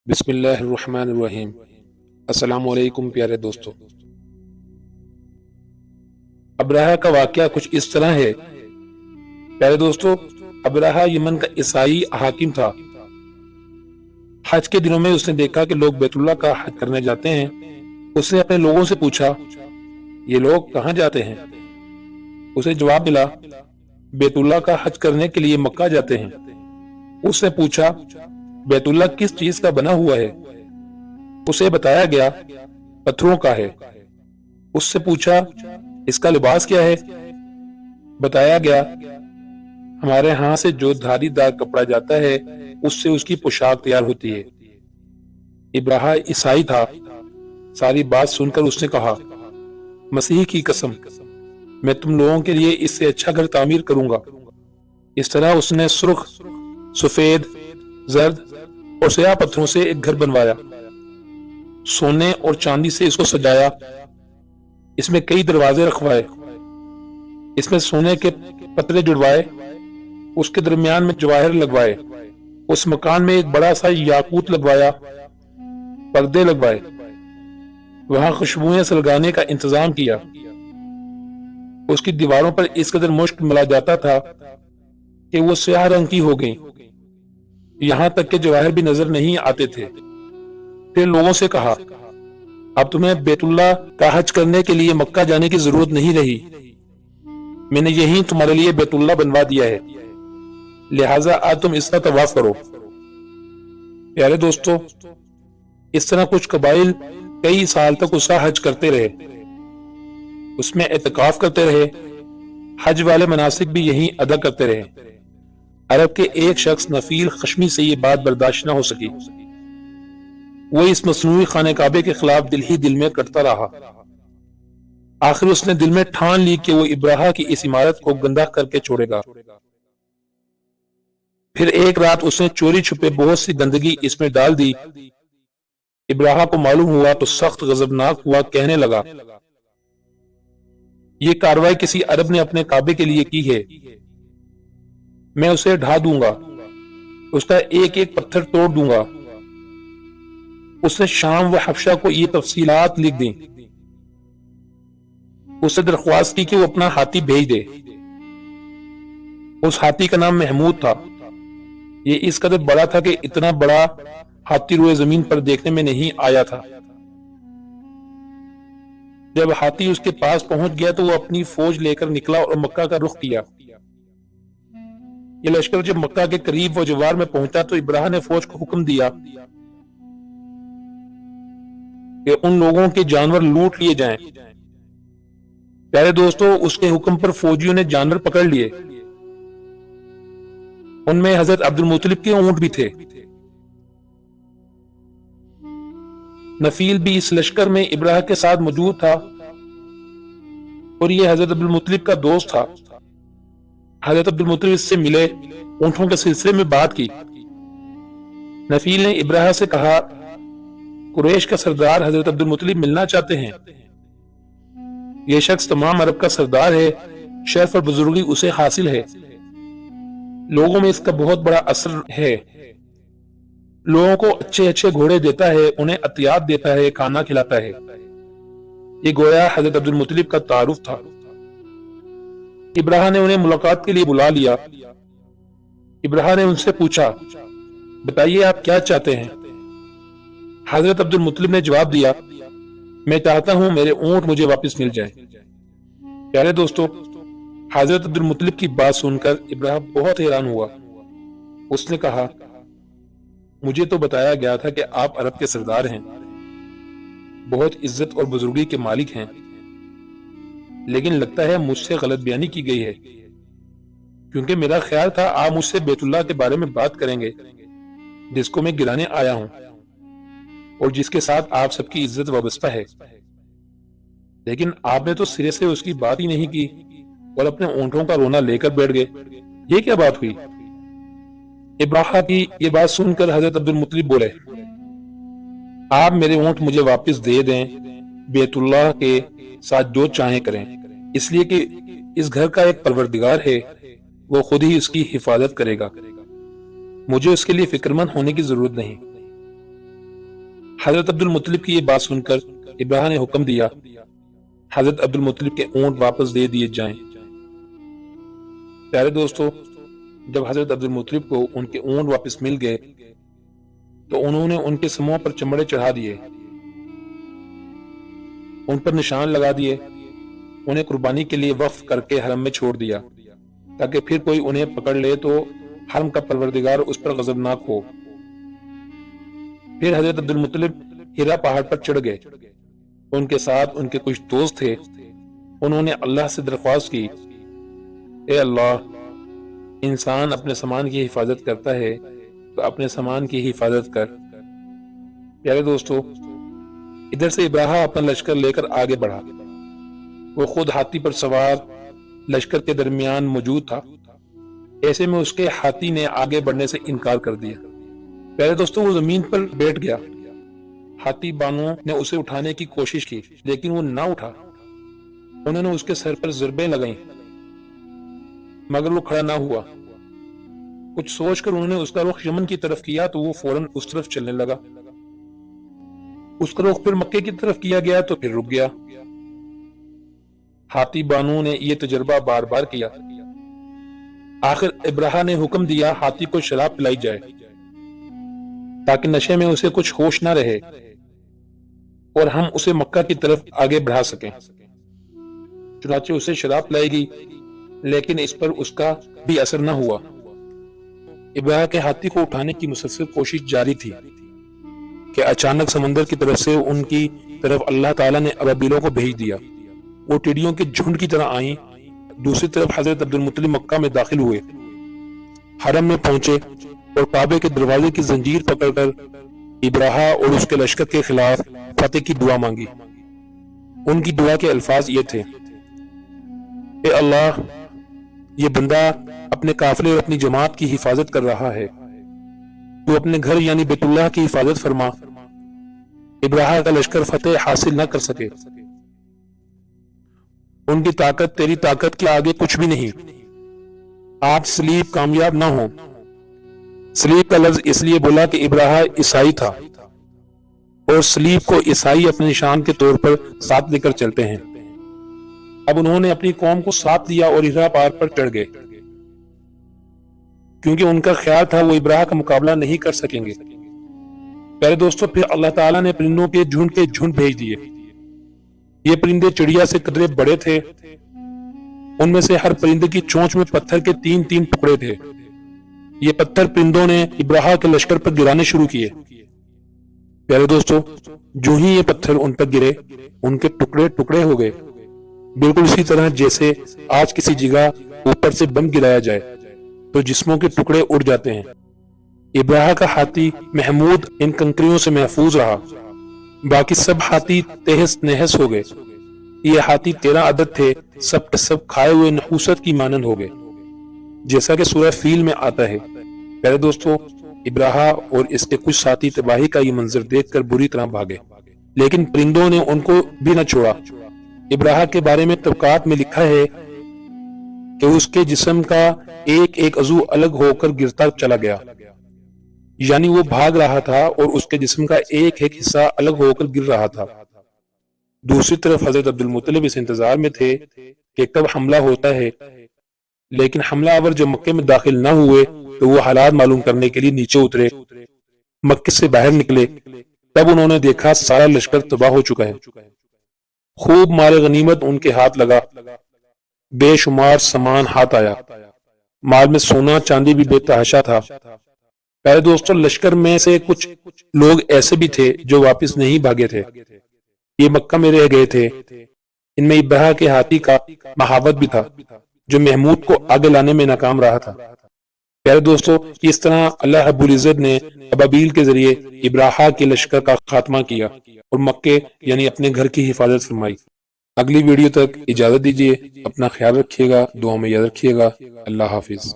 بسم اللہ الرحمن الرحیم۔ السلام علیکم پیارے دوستو۔ ابرہہ کا واقعہ کچھ اس طرح ہے۔ پیارے دوستو، ابرہہ یمن کا عیسائی حاکم تھا۔ حج کے دنوں میں اس نے دیکھا کہ لوگ بیت اللہ کا حج کرنے جاتے ہیں۔ اس نے اپنے لوگوں سے پوچھا، یہ لوگ کہاں جاتے ہیں؟ اسے جواب ملا، بیت اللہ کا حج کرنے کے لیے مکہ جاتے ہیں۔ اس نے پوچھا، بیت اللہ کس چیز کا بنا ہوا ہے؟ اسے بتایا گیا، پتھروں کا ہے۔ اس سے پوچھا، اس کا لباس کیا ہے؟ بتایا گیا، ہمارے ہاں سے جو دھاری دار کپڑا جاتا ہے اس سے اس کی پوشاک تیار ہوتی ہے۔ ابرہہ عیسائی تھا۔ ساری بات سن کر اس نے کہا، مسیح کی قسم، میں تم لوگوں کے لیے اس سے اچھا گھر تعمیر کروں گا۔ اس طرح اس نے سرخ، سفید، زرد اور سیاہ پتھروں سے ایک گھر بنوایا۔ سونے اور چاندی سے اس کو سجایا۔ اس میں کئی دروازے رکھوائے۔ اس میں سونے کے پترے جڑوائے۔ اس کے درمیان میں جواہر لگوائے۔ اس مکان میں ایک بڑا سا یاقوت لگوایا۔ پردے لگوائے۔ وہاں خوشبوئیں سلگانے کا انتظام کیا۔ اس کی دیواروں پر اس قدر مشک ملا جاتا تھا کہ وہ سیاہ رنگ کی ہو گئی، یہاں تک کہ جواہر بھی نظر نہیں آتے تھے۔ پھر لوگوں سے کہا، اب تمہیں بیت اللہ کا حج کرنے کے لیے مکہ جانے کی ضرورت نہیں رہی۔ میں نے یہیں تمہارے لیے بیت اللہ بنوا دیا ہے، لہٰذا آج تم اس کا طواف کرو۔ پیارے دوستو، اس طرح کچھ قبائل کئی سال تک اس کا حج کرتے رہے، اس میں اعتکاف کرتے رہے، حج والے مناسک بھی یہیں ادا کرتے رہے۔ عرب کے ایک شخص نفیل خشمی سے یہ بات برداشت نہ ہو سکی۔ وہ اس مصنوعی خانہ کعبے کے خلاف دل ہی دل میں کرتا رہا۔ آخر اس نے دل میں ٹھان لی کہ وہ ابرہہ کی اس عمارت کو گندہ کر کے چھوڑے گا۔ پھر ایک رات اس نے چوری چھپے بہت سی گندگی اس میں ڈال دی۔ ابرہہ کو معلوم ہوا تو سخت غضبناک ہوا، کہنے لگا، یہ کارروائی کسی عرب نے اپنے کعبے کے لیے کی ہے، میں اسے ڈھا دوں گا، اس کا ایک ایک پتھر توڑ دوں گا۔ اس نے شام و حبشہ کو یہ تفصیلات لکھ دیں۔ اس سے درخواست کی کہ وہ اپنا ہاتھی بھیج دے۔ اس ہاتھی کا نام محمود تھا۔ یہ اس قدر بڑا تھا کہ اتنا بڑا ہاتھی روئے زمین پر دیکھنے میں نہیں آیا تھا۔ جب ہاتھی اس کے پاس پہنچ گیا تو وہ اپنی فوج لے کر نکلا اور مکہ کا رخ کیا۔ یہ لشکر جب مکہ کے قریب و جوار میں پہنچا تو ابرہہ نے فوج کو حکم دیا کہ ان لوگوں کے جانور لوٹ لیے جائیں۔ پیارے دوستو، اس کے حکم پر فوجیوں نے جانور پکڑ لیے۔ ان میں حضرت عبد المطلب کے اونٹ بھی تھے۔ نفیل بھی اس لشکر میں ابرہہ کے ساتھ موجود تھا اور یہ حضرت عبد المطلب کا دوست تھا۔ حضرت عبد المطلب اس سے ملے، اونٹوں کے سلسلے میں بات کی۔ نفیل نے ابرہہ سے کہا، قریش کا سردار حضرت عبد المطلب ملنا چاہتے ہیں۔ یہ شخص تمام عرب کا سردار ہے، شرف اور بزرگی اسے حاصل ہے، لوگوں میں اس کا بہت بڑا اثر ہے، لوگوں کو اچھے اچھے گھوڑے دیتا ہے، انہیں عطیات دیتا ہے، کھانا کھلاتا ہے۔ یہ گویا حضرت عبد المطلب کا تعارف تھا۔ ابرہہ نے انہیں ملاقات کے لیے بلا لیا۔ ابرہہ نے ان سے پوچھا، بتائیے آپ کیا چاہتے ہیں؟ حضرت عبد المطلب نے جواب دیا، میں چاہتا ہوں میرے اونٹ مجھے واپس مل جائیں۔ پیارے دوستو، حضرت عبد المطلب کی بات سن کر ابرہہ بہت حیران ہوا۔ اس نے کہا، مجھے تو بتایا گیا تھا کہ آپ عرب کے سردار ہیں، بہت عزت اور بزرگی کے مالک ہیں، لیکن لگتا ہے مجھ سے غلط بیانی کی گئی ہے، کیونکہ میرا خیال تھا آپ مجھ سے بیت اللہ کے بارے میں بات کریں گے، جس کو میں گرانے آیا ہوں اور جس کے ساتھ آپ سب کی عزت وابستہ ہے، لیکن آپ نے تو سرے سے اس کی بات ہی نہیں کی اور اپنے اونٹوں کا رونا لے کر بیٹھ گئے۔ یہ کیا بات ہوئی؟ ابرہہ کی یہ بات سن کر حضرت عبد المطلب بولے، آپ میرے اونٹ مجھے واپس دے دیں، بیت اللہ کے ساتھ جو چاہیں کریں، اس لیے کہ اس گھر کا ایک پروردگار ہے، وہ خود ہی اس کی حفاظت کرے گا، مجھے اس کے لیے فکر مند ہونے کی ضرورت نہیں۔ حضرت عبد المطلب کی یہ بات سن کر ابراہ نے حکم دیا حضرت عبد المطلب کے اونٹ واپس دے دیے جائیں۔ پیارے دوستو، جب حضرت عبد المطلب کو ان کے اونٹ واپس مل گئے تو انہوں نے ان کے سموں پر چمڑے چڑھا دیے، ان پر نشان لگا دیے، انہیں قربانی کے لیے وقف کر کے حرم میں چھوڑ دیا تاکہ پھر کوئی انہیں پکڑ لے تو حرم کا پروردگار اس پر غضبناک ہو۔ پھر حضرت عبد المطلب ہیرا پہاڑ پر چڑھ گئے، ان کے ساتھ ان کے کچھ دوست تھے۔ انہوں نے اللہ سے درخواست کی، اے اللہ، انسان اپنے سامان کی حفاظت کرتا ہے تو اپنے سامان کی حفاظت کر۔ پیارے دوستو، ادھر سے ابراہ اپنا لشکر لے کر آگے بڑھا۔ وہ خود ہاتھی پر سوار لشکر کے درمیان موجود تھا، ایسے میں اس کے ہاتھی نے آگے بڑھنے سے انکار کر دیا۔ پیارے دوستو، وہ زمین پر بیٹھ گیا۔ ہاتھی بانوں نے اسے اٹھانے کی کوشش کی لیکن وہ نہ اٹھا۔ انہوں نے اس کے سر پر ضربیں لگائیں مگر وہ کھڑا نہ ہوا۔ کچھ سوچ کر انہوں نے اس کا رخ یمن کی طرف کیا تو وہ فوراً اس طرف چلنے لگا۔ اس کا رخ پھر مکے کی طرف کیا گیا تو پھر رک گیا۔ ہاتھی بانوں نے یہ تجربہ بار بار کیا۔ آخر ابراہ نے حکم دیا ہاتھی کو شراب پلائی جائے تاکہ نشے میں اسے کچھ ہوش نہ رہے اور ہم اسے مکہ کی طرف آگے بڑھا سکیں۔ چنانچہ اسے شراب پلائی گئی لیکن اس پر اس کا بھی اثر نہ ہوا۔ ابراہ کے ہاتھی کو اٹھانے کی مسلسل کوشش جاری تھی کہ اچانک سمندر کی طرف سے ان کی طرف اللہ تعالیٰ نے ابابیلوں کو بھیج دیا۔ وہ ٹڈیوں کے جھنڈ کی طرح آئیں۔ دوسری طرف حضرت عبد المطلب مکہ میں داخل ہوئے، حرم میں پہنچے اور کعبے کے دروازے کی زنجیر پکڑ کر ابراہ اور اس کے لشکر کے خلاف فتح کی دعا مانگی۔ ان کی دعا کے الفاظ یہ تھے، اے اللہ، یہ بندہ اپنے قافلے اور اپنی جماعت کی حفاظت کر رہا ہے، تو اپنے گھر یعنی بیت اللہ کی حفاظت فرما، ابراہ کا لشکر فتح حاصل نہ کر سکے۔ ان کی طاقت تیری طاقت کے آگے کچھ بھی نہیں۔ آج سلیب کامیاب نہ ہو۔ سلیب کا لفظ اس لیے بولا کہ ابراہ عیسائی تھا اور سلیب کو عیسائی اپنے نشان کے طور پر ساتھ لے کر چلتے ہیں۔ اب انہوں نے اپنی قوم کو ساتھ لیا اور ہیرا پہاڑ پر چڑھ گئے کیونکہ ان کا خیال تھا وہ ابراہ کا مقابلہ نہیں کر سکیں گے۔ پیارے دوستو، پھر اللہ تعالیٰ نے پرندوں کے جھنڈ بھیج دیے۔ یہ پرندے چڑیا سے قدرے بڑے تھے، ان میں سے ہر پرندے کی چونچ میں پتھر کے 3 ٹکڑے تھے۔ یہ پتھر پرندوں نے ابراہ کے لشکر پر گرانے شروع کیے۔ پیارے دوستو، جو ہی یہ پتھر ان پر گرے ان کے ٹکڑے ہو گئے، بالکل اسی طرح جیسے آج کسی جگہ اوپر سے بم گرایا جائے تو جسموں کے ٹکڑے اڑ جاتے ہیں۔ ابراہ کا ہاتھی محمود ان کنکریوں سے محفوظ رہا، باقی سب ہاتھی تہس نہس ہو گئے۔ یہ ہاتھی 13 عدد تھے، سب کے سب کھائے ہوئے نحوست کی مانند ہو گئے، جیسا کہ سورہ فیل میں آتا ہے۔ پیارے دوستو، ابراہ اور اس کے کچھ ساتھی تباہی کا یہ منظر دیکھ کر بری طرح بھاگے، لیکن پرندوں نے ان کو بھی نہ چھوڑا۔ ابراہ کے بارے میں طبقات میں لکھا ہے کہ اس کے جسم کا ایک عضو الگ ہو کر گرتا چلا گیا، یعنی وہ بھاگ رہا تھا اور اس کے جسم کا ایک حصہ الگ ہو کر گر رہا تھا۔ دوسری طرف حضرت عبد المطلب اس انتظار میں تھے کہ کب حملہ ہوتا ہے، لیکن حملہ آور جب مکے میں داخل نہ ہوئے تو وہ حالات معلوم کرنے کے لیے نیچے اترے، مکے سے باہر نکلے۔ تب انہوں نے دیکھا سارا لشکر تباہ ہو چکا ہے۔ خوب مال غنیمت ان کے ہاتھ لگا، بے شمار سامان ہاتھ آیا، مال میں سونا چاندی بھی بے تحاشا تھا۔ پیارے دوستو، لشکر میں سے کچھ لوگ ایسے بھی تھے جو واپس نہیں بھاگے تھے، یہ مکہ میں رہ گئے تھے۔ ان میں ابراہ کے ہاتھی کا محاوت بھی تھا جو محمود کو آگے لانے میں ناکام رہا تھا۔ پیارے دوستو، اس طرح اللہ رب العزت نے ابابیل کے ذریعے ابراہ کے لشکر کا خاتمہ کیا اور مکے یعنی اپنے گھر کی حفاظت فرمائی۔ اگلی ویڈیو تک اجازت دیجیے، اپنا خیال رکھیے گا، دعاؤں میں یاد رکھیے گا۔ اللہ حافظ۔